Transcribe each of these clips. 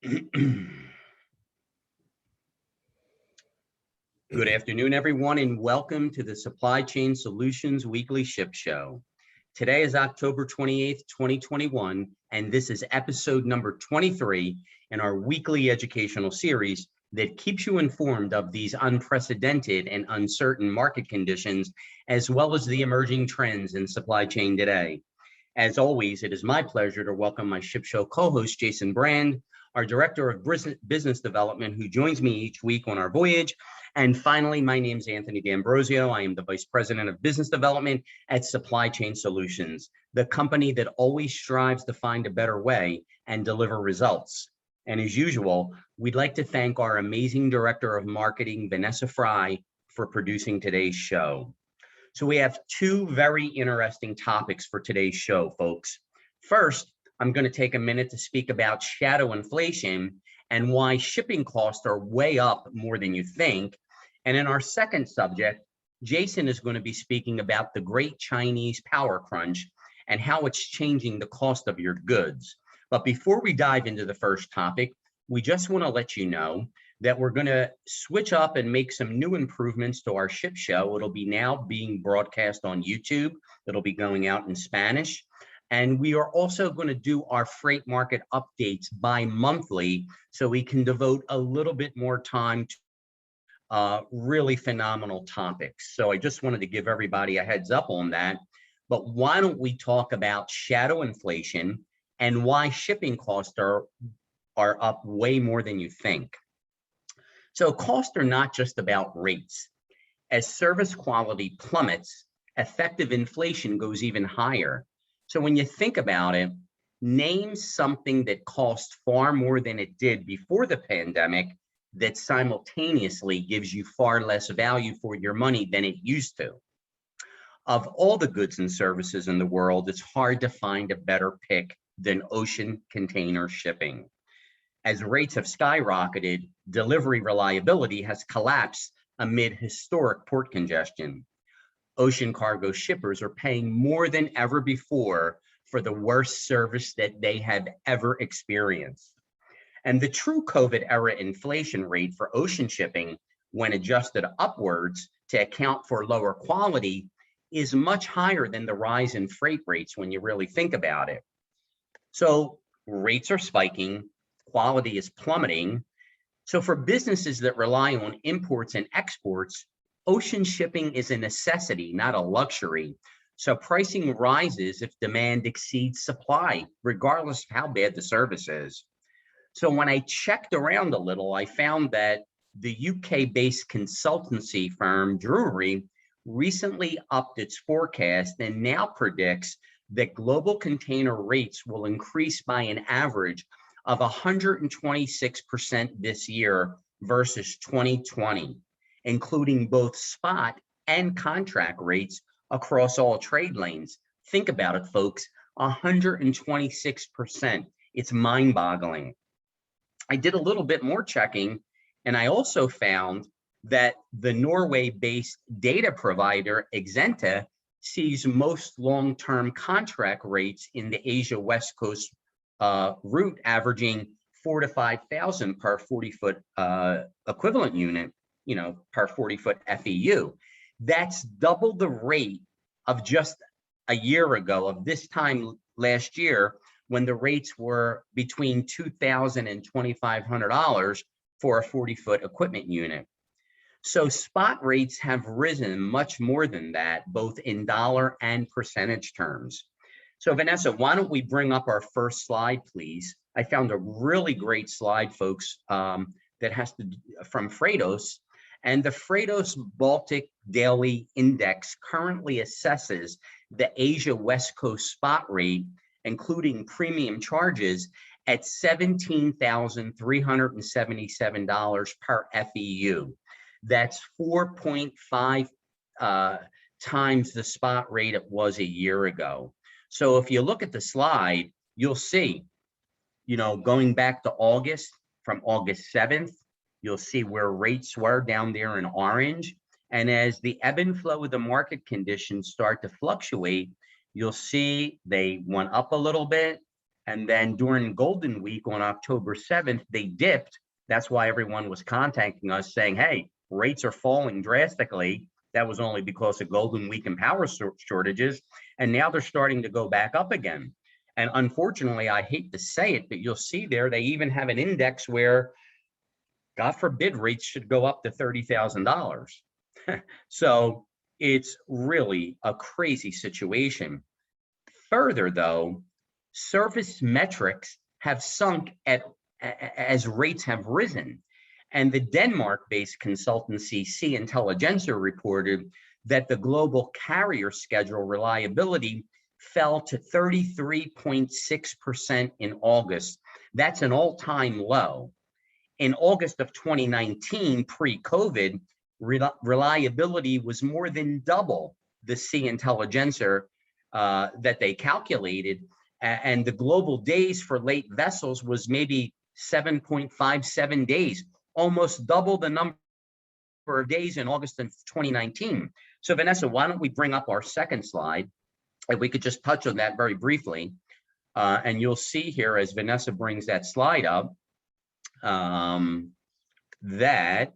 Good afternoon, everyone, and welcome to the Supply Chain Solutions Weekly Ship Show. Today is October 28th, 2021, and this is episode number 23 in our weekly educational series that keeps you informed of these unprecedented and uncertain market conditions, as well as the emerging trends in supply chain today. As always, it is my pleasure to welcome my Ship Show co-host, Jason Brand, our Director of Business Development, who joins me each week on our voyage. And finally, my name is Anthony D'Ambrosio. I am the Vice President of Business Development at Supply Chain Solutions, the company that always strives to find a better way and deliver results. And as usual, we'd like to thank our amazing Director of Marketing, Vanessa Fry, for producing today's show. So we have two very interesting topics for today's show, folks. First, I'm going to take a minute to speak about shadow inflation and why shipping costs are way up more than you think. And in our second subject, Jason is going to be speaking about the great Chinese power crunch and how it's changing the cost of your goods. But before we dive into the first topic, we just want to let you know that we're going to switch up and make some new improvements to our ship show. It'll be now being broadcast on YouTube. It'll be going out in Spanish. And we are also going to do our freight market updates bi-monthly so we can devote a little bit more time to really phenomenal topics. So I just wanted to give everybody a heads up on that. But why don't we talk about shadow inflation and why shipping costs are up way more than you think. So costs are not just about rates. As service quality plummets, effective inflation goes even higher. So when you think about it, name something that cost far more than it did before the pandemic that simultaneously gives you far less value for your money than it used to. Of all the goods and services in the world, it's hard to find a better pick than ocean container shipping. As rates have skyrocketed, delivery reliability has collapsed amid historic port congestion. Ocean cargo shippers are paying more than ever before for the worst service that they have ever experienced. And the true COVID era inflation rate for ocean shipping, when adjusted upwards to account for lower quality, is much higher than the rise in freight rates when you really think about it. So rates are spiking, quality is plummeting. So for businesses that rely on imports and exports, ocean shipping is a necessity, not a luxury. So pricing rises if demand exceeds supply, regardless of how bad the service is. So when I checked around a little, I found that the UK-based consultancy firm Drewry recently upped its forecast and now predicts that global container rates will increase by an average of 126% this year versus 2020. Including both spot and contract rates across all trade lanes. Think about it, folks, 126%. It's mind-boggling. I did a little bit more checking, and I also found that the Norway-based data provider Exenta sees most long-term contract rates in the Asia West Coast route averaging 4,000 to 5,000 per 40-foot equivalent unit. Per 40-foot FEU. That's double the rate of just a year ago, of this time last year, when the rates were between $2,000 and $2,500 for a 40-foot equipment unit. So spot rates have risen much more than that, both in dollar and percentage terms. So Vanessa, why don't we bring up our first slide, please? I found a really great slide, folks, that has to from Freightos. And the Freightos Baltic Daily Index currently assesses the Asia West Coast spot rate, including premium charges, at $17,377 per FEU. That's 4.5 times the spot rate it was a year ago. So if you look at the slide, you'll see, going back to August, from August 7th, you'll see where rates were down there in orange. And as the ebb and flow of the market conditions start to fluctuate, you'll see they went up a little bit, And then during Golden Week on October 7th, they dipped. That's why everyone was contacting us saying, hey, rates are falling drastically. That was only because of Golden Week and power shortages. And now they're starting to go back up again. And unfortunately, I hate to say it, but you'll see there, they even have an index where, God forbid, rates should go up to $30,000. So it's really a crazy situation. Further, though, service metrics have sunk as rates have risen. And the Denmark-based consultancy C Intelligencer reported that the global carrier schedule reliability fell to 33.6% in August. That's an all-time low. In August of 2019, pre-COVID, reliability was more than double the C Intelligencer that they calculated, and the global days for late vessels was maybe 7.57 days, almost double the number of days in August of 2019. So Vanessa, why don't we bring up our second slide, and we could just touch on that very briefly, and you'll see here as Vanessa brings that slide up, that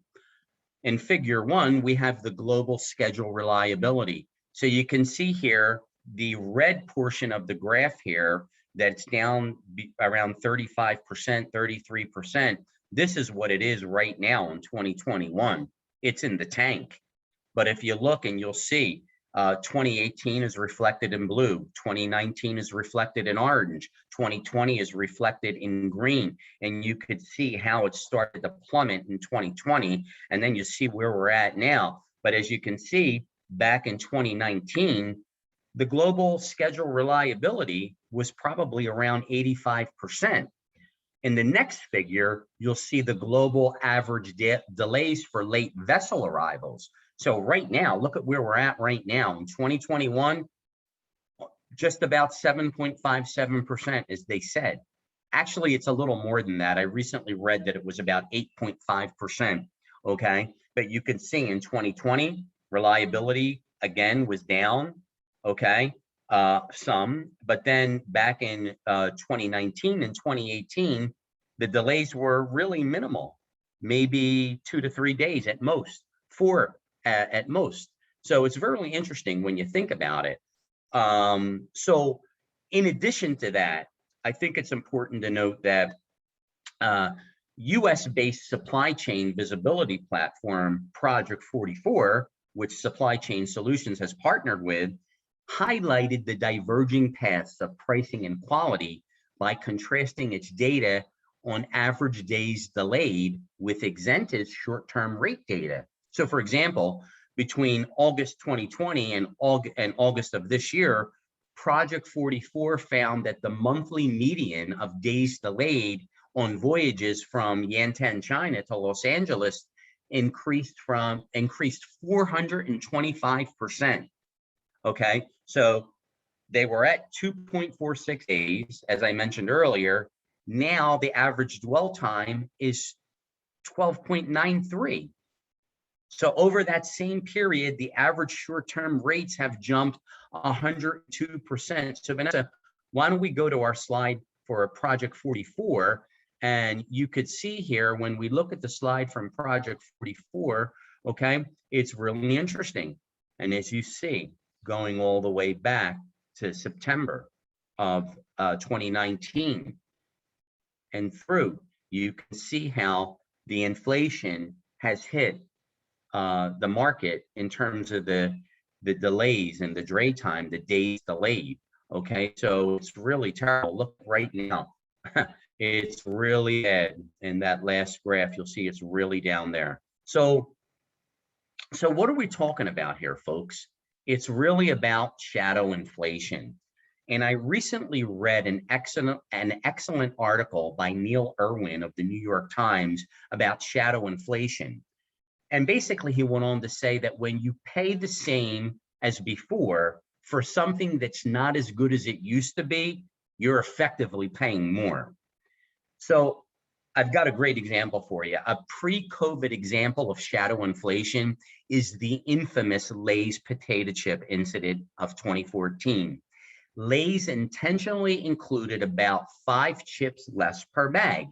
in figure 1, we have the global schedule reliability. So you can see here, the red portion of the graph here, that's down around 35%, 33%. This is what it is right now in 2021. It's in the tank. But if you look and you'll see, 2018 is reflected in blue, 2019 is reflected in orange, 2020 is reflected in green, and you could see how it started to plummet in 2020, and then you see where we're at now. But as you can see, back in 2019, the global schedule reliability was probably around 85%. In the next figure, you'll see the global average delays for late vessel arrivals. So right now, look at where we're at right now. In 2021, just about 7.57%, as they said. Actually, it's a little more than that. I recently read that it was about 8.5%, okay? But you can see in 2020, reliability, again, was down, okay? Some, but then back in 2019 and 2018, the delays were really minimal, maybe 2 to 3 days at most, 4 at most. So it's very interesting when you think about it. So in addition to that, I think it's important to note that US-based supply chain visibility platform Project 44, which Supply Chain Solutions has partnered with, highlighted the diverging paths of pricing and quality by contrasting its data on average days delayed with Exenta's short-term rate data. So for example, between August 2020 and August of this year, Project 44 found that the monthly median of days delayed on voyages from Yantian, China to Los Angeles increased 425%. Okay, so they were at 2.46 days, as I mentioned earlier. Now the average dwell time is 12.93. So over that same period, the average short-term rates have jumped 102%. So Vanessa, why don't we go to our slide for Project 44, and you could see here when we look at the slide from Project 44, okay, it's really interesting. And as you see, going all the way back to September of 2019 and through, you can see how the inflation has hit the market in terms of the delays and the dray time, the days delayed. Okay, so it's really terrible. Look right now, it's really bad. In that last graph, you'll see it's really down there. So what are we talking about here, folks? It's really about shadow inflation. And I recently read an excellent article by Neil Irwin of the New York Times about shadow inflation. And basically, he went on to say that when you pay the same as before for something that's not as good as it used to be, you're effectively paying more. So I've got a great example for you. A pre-COVID example of shadow inflation is the infamous Lay's potato chip incident of 2014. Lay's intentionally included about 5 chips less per bag,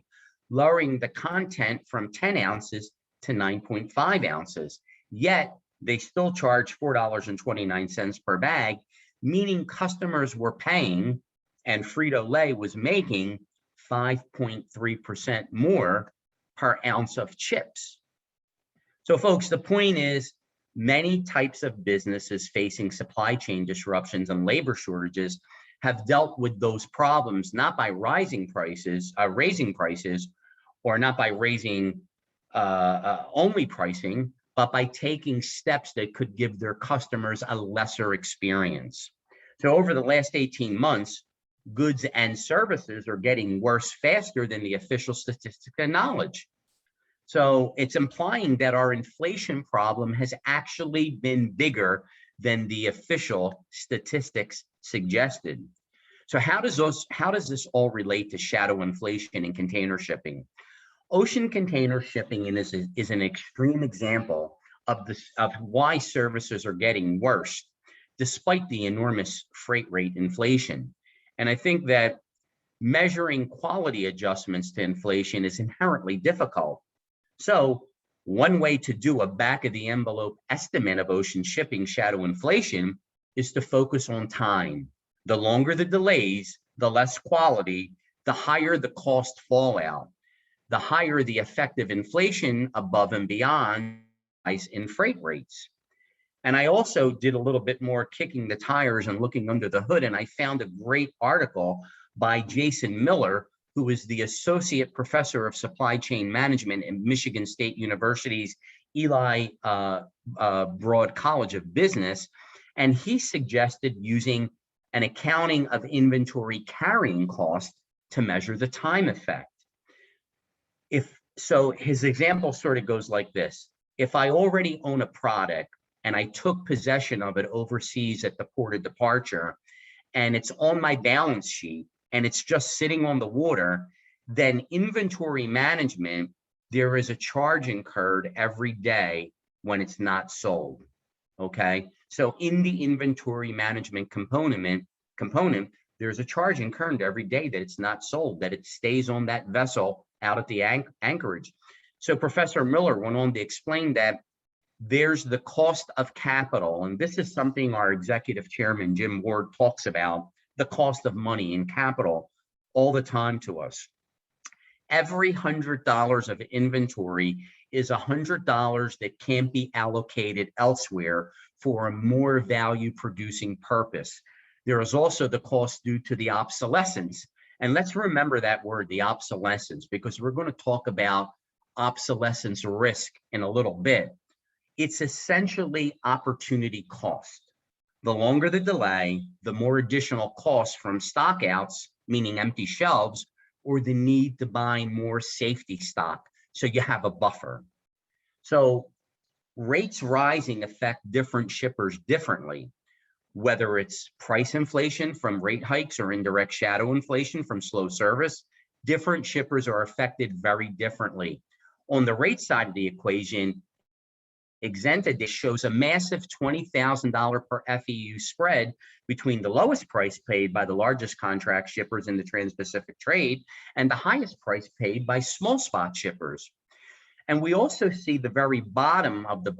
lowering the content from 10 ounces to 9.5 ounces. Yet they still charge $4.29 per bag, meaning customers were paying and Frito-Lay was making 5.3% more per ounce of chips. So folks, the point is, many types of businesses facing supply chain disruptions and labor shortages have dealt with those problems, not by raising prices, or not by raising only pricing, but by taking steps that could give their customers a lesser experience. So over the last 18 months, goods and services are getting worse faster than the official statistics acknowledge. So it's implying that our inflation problem has actually been bigger than the official statistics suggested. So how does this all relate to shadow inflation in container shipping? Ocean container shipping is an extreme example of why services are getting worse, despite the enormous freight rate inflation. And I think that measuring quality adjustments to inflation is inherently difficult. So one way to do a back of the envelope estimate of ocean shipping shadow inflation is to focus on time. The longer the delays, the less quality, the higher the cost fallout, the higher the effective inflation above and beyond in freight rates. And I also did a little bit more kicking the tires and looking under the hood, and I found a great article by Jason Miller, who is the Associate Professor of Supply Chain Management at Michigan State University's Eli Broad College of Business. And he suggested using an accounting of inventory carrying cost to measure the time effect. So his example sort of goes like this. If I already own a product and I took possession of it overseas at the port of departure, and it's on my balance sheet, and it's just sitting on the water, then inventory management, there is a charge incurred every day when it's not sold, okay? So in the inventory management component, there's a charge incurred every day that it's not sold, that it stays on that vessel out at the anchorage. So Professor Miller went on to explain that there's the cost of capital, and this is something our executive chairman, Jim Ward, talks about, the cost of money and capital all the time to us. Every $100 of inventory is $100 that can't be allocated elsewhere for a more value producing purpose. There is also the cost due to the obsolescence. And let's remember that word, the obsolescence, because we're going to talk about obsolescence risk in a little bit. It's essentially opportunity cost. The longer the delay, the more additional costs from stockouts, meaning empty shelves, or the need to buy more safety stock, so you have a buffer. So rates rising affect different shippers differently, whether it's price inflation from rate hikes or indirect shadow inflation from slow service. Different shippers are affected very differently. On the rate side of the equation, Exenta shows a massive $20,000 per FEU spread between the lowest price paid by the largest contract shippers in the Trans-Pacific trade and the highest price paid by small spot shippers. And we also see the very bottom of the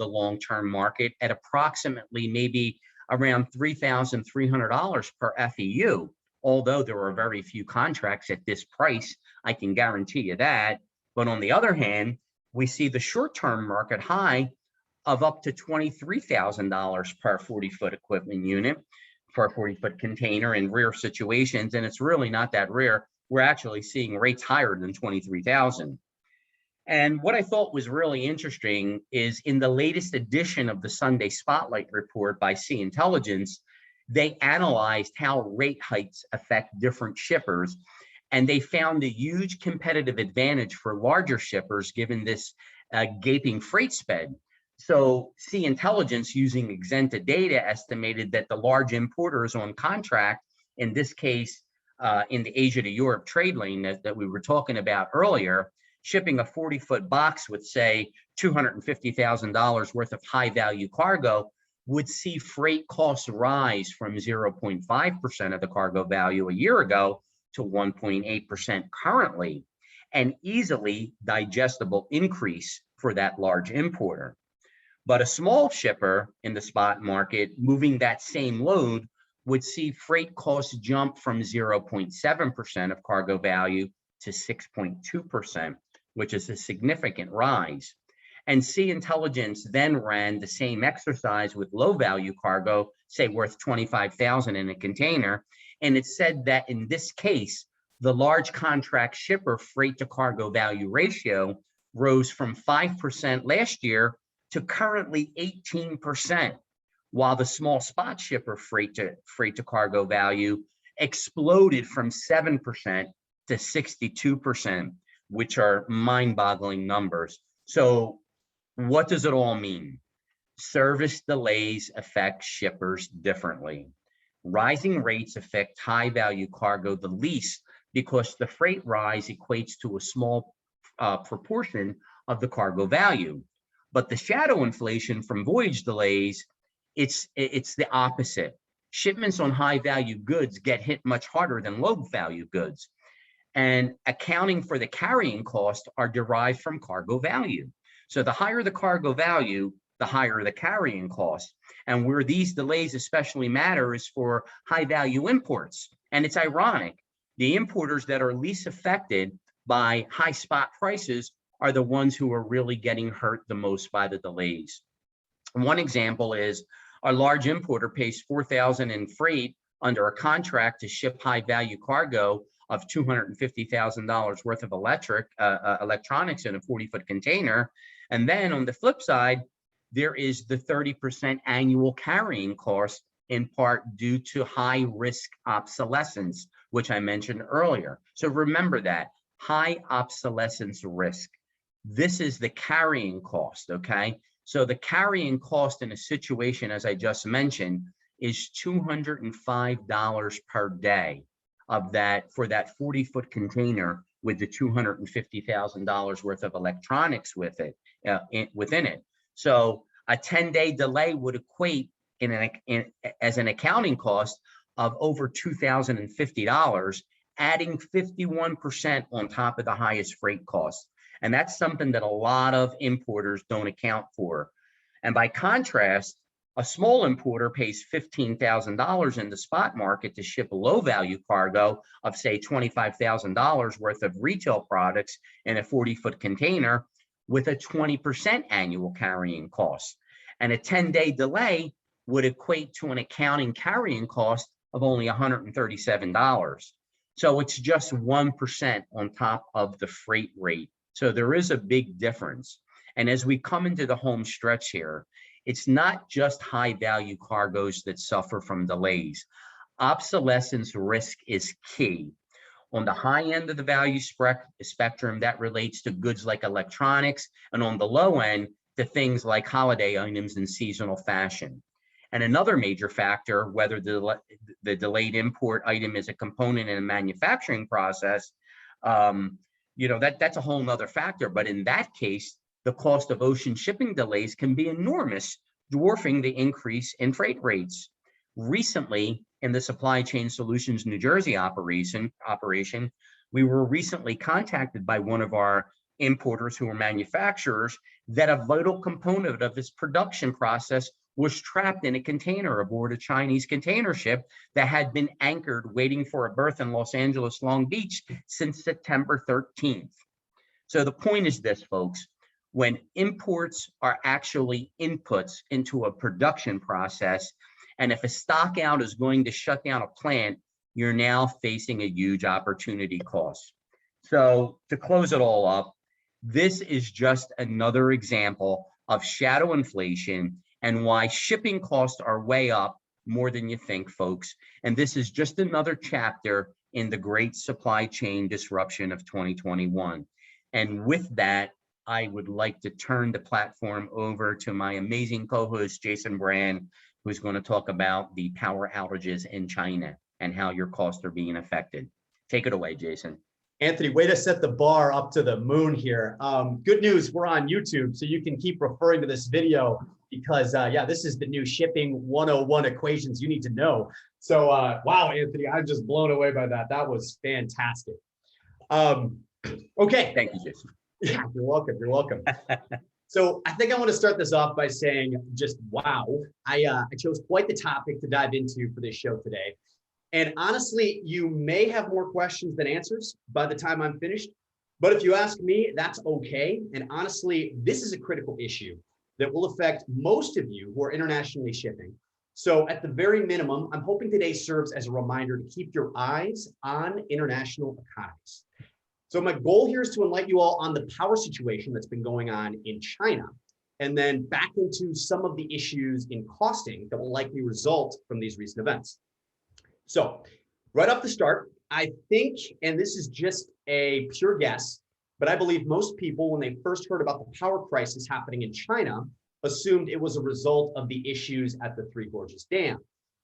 long-term market at approximately maybe around $3,300 per FEU, although there are very few contracts at this price, I can guarantee you that. But on the other hand, we see the short-term market high of up to $23,000 per 40-foot equipment unit for a 40-foot container in rare situations, and it's really not that rare. We're actually seeing rates higher than $23,000. And what I thought was really interesting is in the latest edition of the Sunday Spotlight report by Sea Intelligence, they analyzed how rate hikes affect different shippers. And they found a huge competitive advantage for larger shippers given this gaping freight sped. So Sea Intelligence, using Exenta data, estimated that the large importers on contract, in this case, in the Asia to Europe trade lane that we were talking about earlier, shipping a 40-foot box with, say, $250,000 worth of high-value cargo would see freight costs rise from 0.5% of the cargo value a year ago to 1.8% currently, an easily digestible increase for that large importer. But a small shipper in the spot market moving that same load would see freight costs jump from 0.7% of cargo value to 6.2%, which is a significant rise. And Sea Intelligence then ran the same exercise with low value cargo, say worth $25,000 in a container. And it said that in this case, the large contract shipper freight to cargo value ratio rose from 5% last year to currently 18%, while the small spot shipper freight to cargo value exploded from 7% to 62%, which are mind-boggling numbers. So what does it all mean? Service delays affect shippers differently. Rising rates affect high-value cargo the least because the freight rise equates to a small proportion of the cargo value. But the shadow inflation from voyage delays, it's the opposite. Shipments on high-value goods get hit much harder than low-value goods. And accounting for the carrying cost are derived from cargo value. So the higher the cargo value, the higher the carrying cost. And where these delays especially matter is for high-value imports. And it's ironic, the importers that are least affected by high spot prices are the ones who are really getting hurt the most by the delays. One example is a large importer pays $4,000 in freight under a contract to ship high-value cargo of $250,000 worth of electronics in a 40-foot container. And then on the flip side, there is the 30% annual carrying cost, in part due to high risk obsolescence, which I mentioned earlier. So remember that, high obsolescence risk. This is the carrying cost, okay? So the carrying cost in a situation, as I just mentioned, is $205 per day of that for that 40-foot container with the $250,000 worth of electronics with it, within it. So a 10-day delay would equate as an accounting cost of over $2,050, adding 51% on top of the highest freight costs. And that's something that a lot of importers don't account for. And by contrast, a small importer pays $15,000 in the spot market to ship a low-value cargo of, say, $25,000 worth of retail products in a 40-foot container with a 20% annual carrying cost. And a 10-day delay would equate to an accounting carrying cost of only $137. So it's just 1% on top of the freight rate. So there is a big difference. And as we come into the home stretch here, it's not just high value cargoes that suffer from delays. Obsolescence risk is key. On the high end of the value spectrum, that relates to goods like electronics, and on the low end to things like holiday items and seasonal fashion. And another major factor, whether the delayed import item is a component in a manufacturing process, that's a whole nother factor. But in that case, the cost of ocean shipping delays can be enormous, dwarfing the increase in freight rates. Recently, in the Supply Chain Solutions New Jersey operation, we were recently contacted by one of our importers who are manufacturers that a vital component of its production process was trapped in a container aboard a Chinese container ship that had been anchored waiting for a berth in Los Angeles, Long Beach since September 13th. So the point is this, folks. When imports are actually inputs into a production process, and if a stock out is going to shut down a plant, you're now facing a huge opportunity cost. So to close it all up, this is just another example of shadow inflation and why shipping costs are way up more than you think, folks. And this is just another chapter in the great supply chain disruption of 2021. And with that, I would like to turn the platform over to my amazing co-host, Jason Brand, who's going to talk about the power outages in China and how your costs are being affected. Take it away, Jason. Anthony, way to set the bar up to the moon here. Good news, we're on YouTube, so you can keep referring to this video because yeah, this is the new shipping 101 equations you need to know. So wow, Anthony, I'm just blown away by that. That was fantastic. Okay. Thank you, Jason. Yeah, you're welcome. You're welcome. So I think I want to start this off by saying just wow. I chose quite the topic to dive into for this show today. And honestly, you may have more questions than answers by the time I'm finished. But if you ask me, that's okay. And honestly, this is a critical issue that will affect most of you who are internationally shipping. So at the very minimum, I'm hoping today serves as a reminder to keep your eyes on international economies. So my goal here is to enlighten you all on the power situation that's been going on in China, and then back into some of the issues in costing that will likely result from these recent events. So right off the start, I think, and this is just a pure guess, but I believe most people, when they first heard about the power crisis happening in China, assumed it was a result of the issues at the Three Gorges Dam.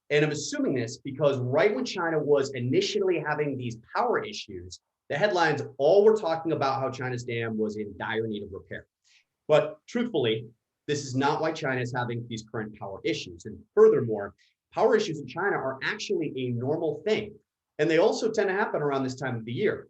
And I'm assuming this because right when China was initially having these power issues, the headlines all were talking about how China's dam was in dire need of repair. But truthfully, this is not why China is having these current power issues. And furthermore, power issues in China are actually a normal thing. And they also tend to happen around this time of the year.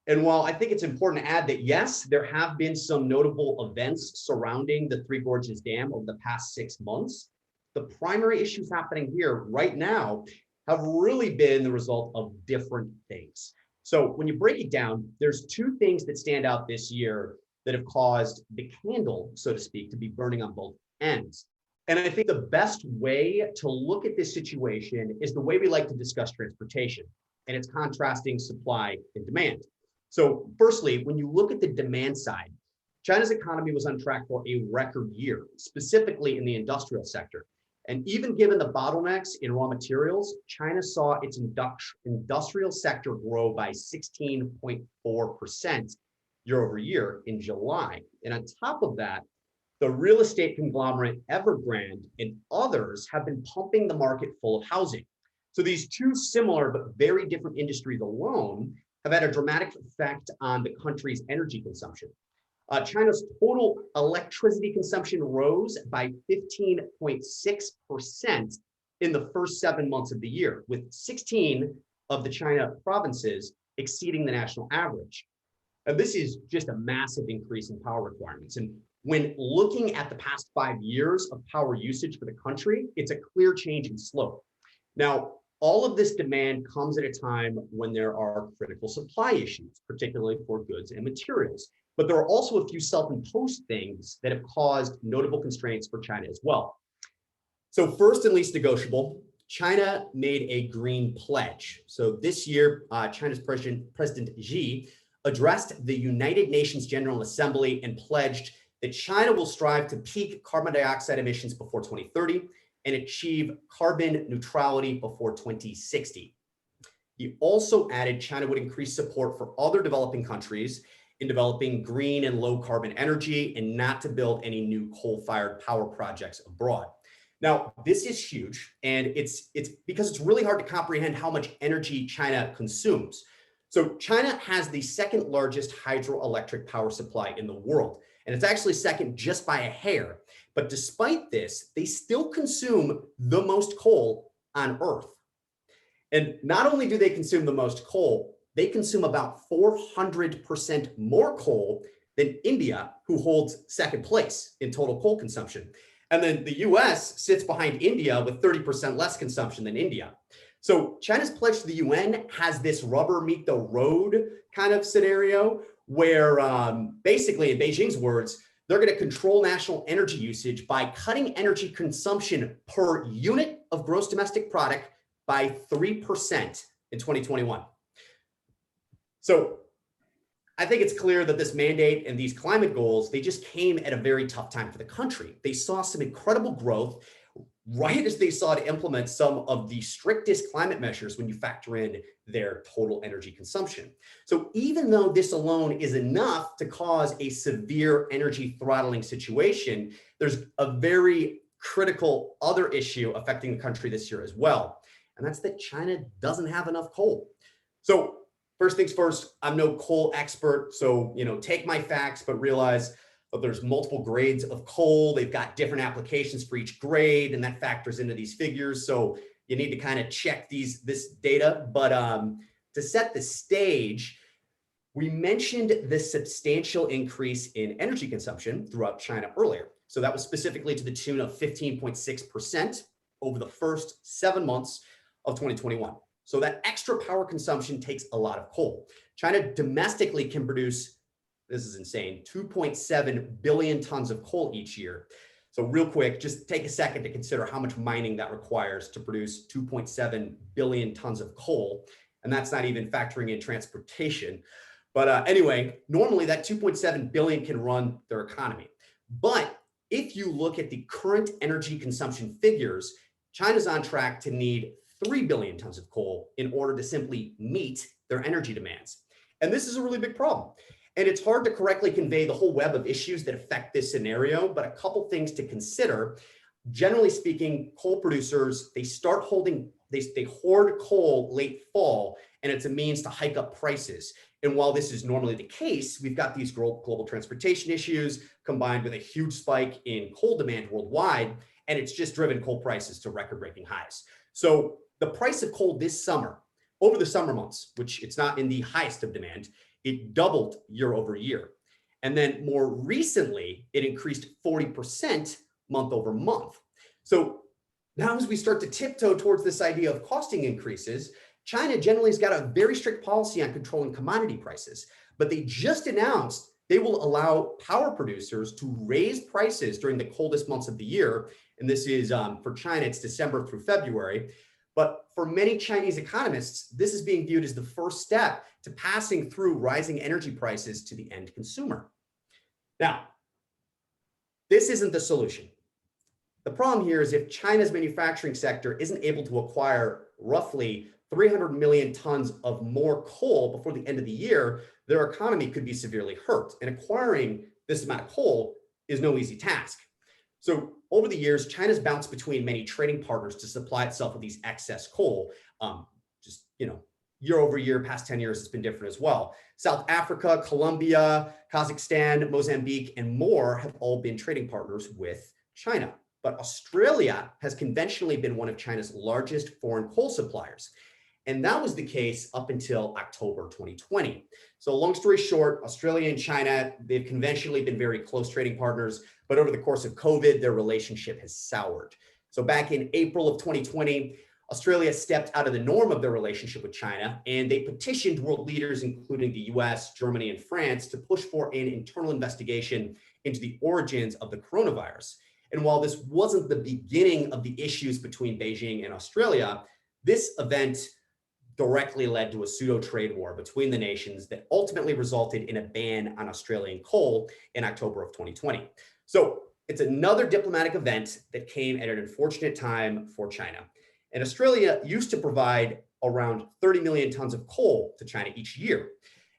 And while I think it's important to add that, yes, there have been some notable events surrounding the Three Gorges Dam over the past 6 months, the primary issues happening here right now have really been the result of different things. So when you break it down, there's two things that stand out this year that have caused the candle, so to speak, to be burning on both ends. And I think the best way to look at this situation is the way we like to discuss transportation, and it's contrasting supply and demand. So firstly, when you look at the demand side, China's economy was on track for a record year, specifically in the industrial sector. And even given the bottlenecks in raw materials, China saw its industrial sector grow by 16.4% year over year in July. And on top of that, the real estate conglomerate Evergrande and others have been pumping the market full of housing. So these two similar but very different industries alone have had a dramatic effect on the country's energy consumption. China's total electricity consumption rose by 15.6% in the first 7 months of the year, with 16 of the China provinces exceeding the national average. And this is just a massive increase in power requirements. And when looking at the past 5 years of power usage for the country, it's a clear change in slope. Now, all of this demand comes at a time when there are critical supply issues, particularly for goods and materials. But there are also a few self-imposed things that have caused notable constraints for China as well. So first and least negotiable, China made a green pledge. So this year, China's President Xi addressed the United Nations General Assembly and pledged that China will strive to peak carbon dioxide emissions before 2030 and achieve carbon neutrality before 2060. He also added China would increase support for other developing countries in developing green and low carbon energy and not to build any new coal-fired power projects abroad. Now, this is huge, and it's because it's really hard to comprehend how much energy China consumes. So China has the second largest hydroelectric power supply in the world, and it's actually second just by a hair. But despite this, they still consume the most coal on Earth. And not only do they consume the most coal, they consume about 400% more coal than India, who holds second place in total coal consumption. And then the US sits behind India with 30% less consumption than India. So China's pledge to the UN has this rubber meet the road kind of scenario where basically, in Beijing's words, they're going to control national energy usage by cutting energy consumption per unit of gross domestic product by 3% in 2021. So I think it's clear that this mandate and these climate goals, they just came at a very tough time for the country. They saw some incredible growth right as they saw to implement some of the strictest climate measures when you factor in their total energy consumption. So even though this alone is enough to cause a severe energy throttling situation, there's a very critical other issue affecting the country this year as well. And that's that China doesn't have enough coal. So first things first, I'm no coal expert, so take my facts, but realize but there's multiple grades of coal. They've got different applications for each grade, and that factors into these figures. So you need to kind of check this data. But to set the stage, we mentioned the substantial increase in energy consumption throughout China earlier. So that was specifically to the tune of 15.6% over the first 7 months of 2021. So that extra power consumption takes a lot of coal. China domestically can produce, this is insane, 2.7 billion tons of coal each year. So real quick, just take a second to consider how much mining that requires to produce 2.7 billion tons of coal. And that's not even factoring in transportation. But anyway, normally that 2.7 billion can run their economy. But if you look at the current energy consumption figures, China's on track to need 3 billion tons of coal in order to simply meet their energy demands. And this is a really big problem. And it's hard to correctly convey the whole web of issues that affect this scenario, but a couple things to consider. Generally speaking, coal producers, they hoard coal late fall, and it's a means to hike up prices. And while this is normally the case, we've got these global transportation issues combined with a huge spike in coal demand worldwide, and it's just driven coal prices to record-breaking highs. So the price of coal this summer, over the summer months, which it's not in the highest of demand, it doubled year over year. And then more recently, it increased 40% month over month. So now as we start to tiptoe towards this idea of costing increases, China generally has got a very strict policy on controlling commodity prices, but they just announced they will allow power producers to raise prices during the coldest months of the year. And this is for China, it's December through February. But for many Chinese economists, this is being viewed as the first step to passing through rising energy prices to the end consumer. Now, this isn't the solution. The problem here is if China's manufacturing sector isn't able to acquire roughly 300 million tons of more coal before the end of the year, their economy could be severely hurt. And acquiring this amount of coal is no easy task. So over the years, China's bounced between many trading partners to supply itself with these excess coal. Year over year, past 10 years, it's been different as well. South Africa, Colombia, Kazakhstan, Mozambique, and more have all been trading partners with China. But Australia has conventionally been one of China's largest foreign coal suppliers. And that was the case up until October 2020. So long story short, Australia and China, they've conventionally been very close trading partners, but over the course of COVID, their relationship has soured. So back in April of 2020, Australia stepped out of the norm of their relationship with China, and they petitioned world leaders, including the US, Germany, and France, to push for an internal investigation into the origins of the coronavirus. And while this wasn't the beginning of the issues between Beijing and Australia, this event directly led to a pseudo-trade war between the nations that ultimately resulted in a ban on Australian coal in October of 2020. So it's another diplomatic event that came at an unfortunate time for China. And Australia used to provide around 30 million tons of coal to China each year.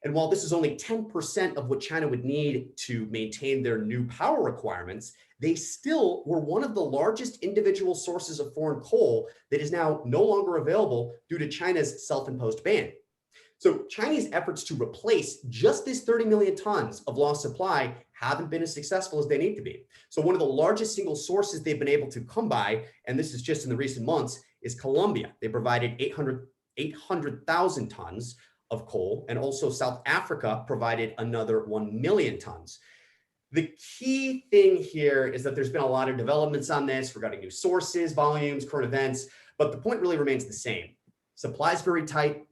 And while this is only 10% of what China would need to maintain their new power requirements, they still were one of the largest individual sources of foreign coal that is now no longer available due to China's self-imposed ban. So Chinese efforts to replace just this 30 million tons of lost supply haven't been as successful as they need to be. So one of the largest single sources they've been able to come by, and this is just in the recent months, is Colombia. They provided 800,000 tons of coal, and also South Africa provided another 1 million tons. The key thing here is that there's been a lot of developments on this regarding new sources, volumes, current events, but the point really remains the same. Supply is very tight,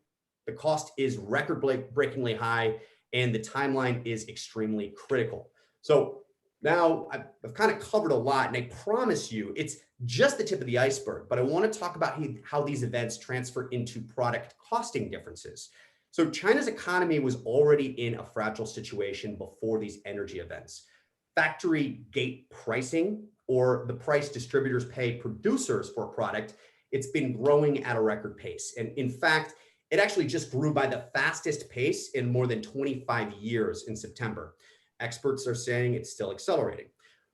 the cost is record-breakingly high, and the timeline is extremely critical. So now I've kind of covered a lot, and I promise you it's just the tip of the iceberg, but I want to talk about how these events transfer into product costing differences. So China's economy was already in a fragile situation before these energy events. Factory gate pricing, or the price distributors pay producers for a product, it's been growing at a record pace. And in fact, it actually just grew by the fastest pace in more than 25 years in September. Experts are saying it's still accelerating.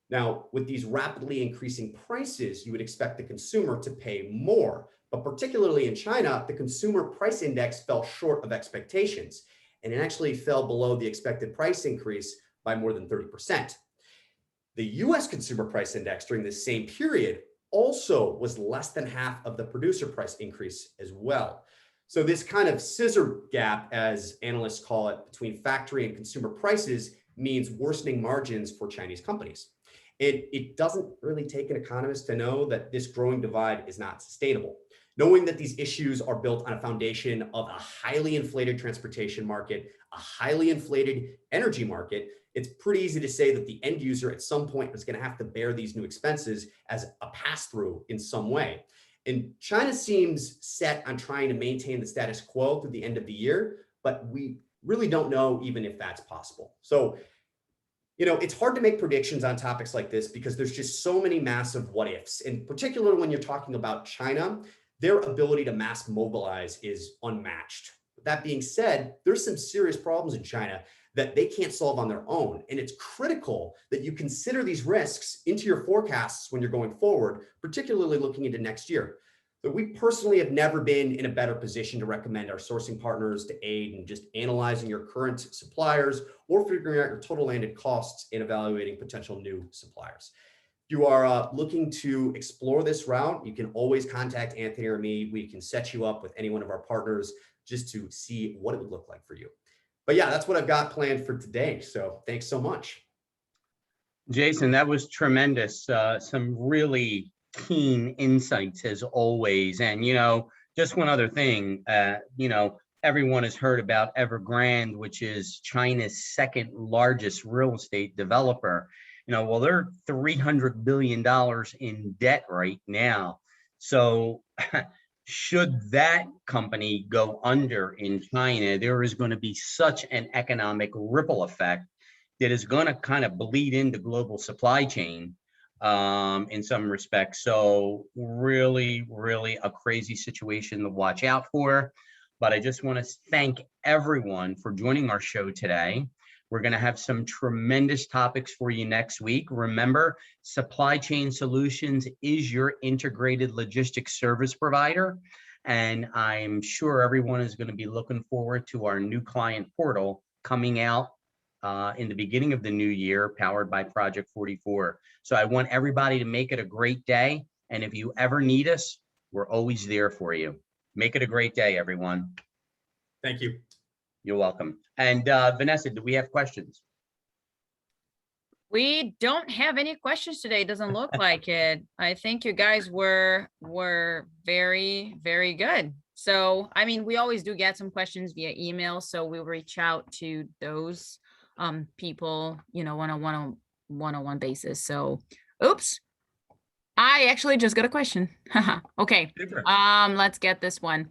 Now, with these rapidly increasing prices, you would expect the consumer to pay more. But particularly in China, the consumer price index fell short of expectations, and it actually fell below the expected price increase by more than 30%. The US consumer price index during the same period also was less than half of the producer price increase as well. So this kind of scissor gap, as analysts call it, between factory and consumer prices means worsening margins for Chinese companies. It doesn't really take an economist to know that this growing divide is not sustainable. Knowing that these issues are built on a foundation of a highly inflated transportation market, a highly inflated energy market, it's pretty easy to say that the end user at some point is going to have to bear these new expenses as a pass-through in some way. And China seems set on trying to maintain the status quo through the end of the year, but we really don't know even if that's possible. So, it's hard to make predictions on topics like this because there's just so many massive what ifs. And particularly when you're talking about China, their ability to mass mobilize is unmatched. That being said, there's some serious problems in China that they can't solve on their own. And it's critical that you consider these risks into your forecasts when you're going forward, particularly looking into next year. But we personally have never been in a better position to recommend our sourcing partners to aid in just analyzing your current suppliers or figuring out your total landed costs and evaluating potential new suppliers. If you are looking to explore this route, you can always contact Anthony or me. We can set you up with any one of our partners just to see what it would look like for you. But yeah, that's what I've got planned for today. So thanks so much. Jason, that was tremendous. Some really keen insights as always. And, just one other thing, everyone has heard about Evergrande, which is China's second largest real estate developer. Well, they're $300 billion in debt right now. So should that company go under in China, there is going to be such an economic ripple effect that is going to kind of bleed into global supply chain in some respects. So really, really a crazy situation to watch out for. But I just want to thank everyone for joining our show today. We're going to have some tremendous topics for you next week. Remember, Supply Chain Solutions is your integrated logistics service provider. And I'm sure everyone is going to be looking forward to our new client portal coming out in the beginning of the new year, powered by Project 44. So I want everybody to make it a great day. And if you ever need us, we're always there for you. Make it a great day, everyone. Thank you. You're welcome. And Vanessa, do we have questions? We don't have any questions today. Doesn't look like it. I think you guys were very, very good. So, we always do get some questions via email. So we'll reach out to those people, on a one-on-one basis. So, oops. I actually just got a question. Okay. Let's get this one.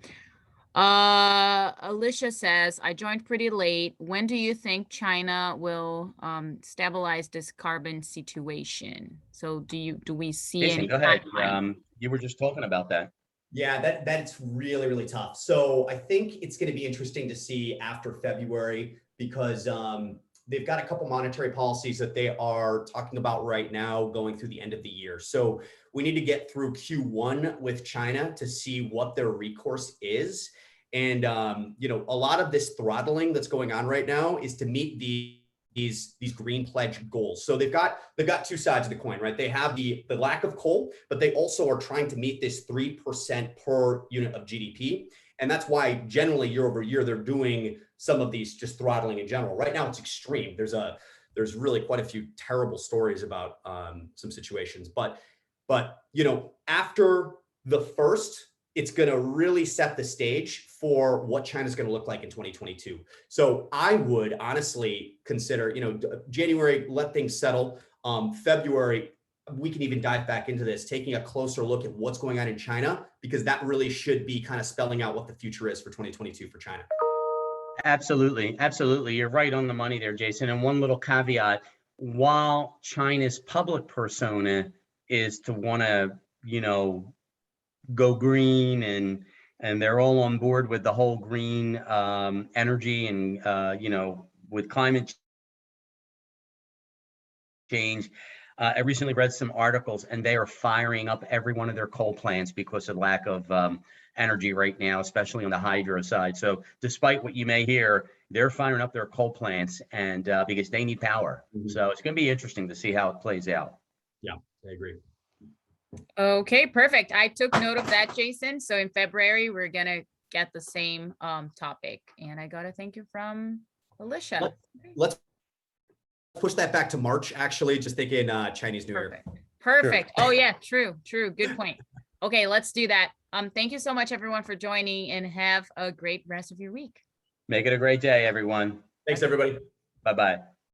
Alicia says, I joined pretty late. When do you think China will stabilize this carbon situation? So do we see Jason, any go ahead. timeline? You were just talking about that. Yeah, that's really, really tough. So I think it's going to be interesting to see after February because they've got a couple monetary policies that they are talking about right now going through the end of the year. So we need to get through Q1 with China to see what their recourse is. And, a lot of this throttling that's going on right now is to meet these green pledge goals. So they've got two sides of the coin, right? They have the lack of coal, but they also are trying to meet this 3% per unit of GDP. And that's why generally year over year, they're doing some of these just throttling in general. Right now it's extreme. There's really quite a few terrible stories about some situations, but after the first, it's going to really set the stage for what China's going to look like in 2022. So I would honestly consider, January, let things settle. February, we can even dive back into this, taking a closer look at what's going on in China, because that really should be kind of spelling out what the future is for 2022 for China. Absolutely. Absolutely. You're right on the money there, Jason. And one little caveat, while China's public persona is to want to, go green and they're all on board with the whole green energy and, with climate change. I recently read some articles and they are firing up every one of their coal plants because of lack of energy right now, especially on the hydro side. So despite what you may hear, they're firing up their coal plants and because they need power. Mhm. So it's going to be interesting to see how it plays out. I agree. Okay, perfect. I took note of that, Jason. So in February, we're gonna get the same topic. And I got a thank you from Alicia. Let's push that back to March, actually, just thinking Chinese New Year. Perfect. Perfect. Oh yeah, true. Good point. Okay, let's do that. Thank you so much everyone for joining and have a great rest of your week. Make it a great day, everyone. Thanks, everybody. Bye-bye.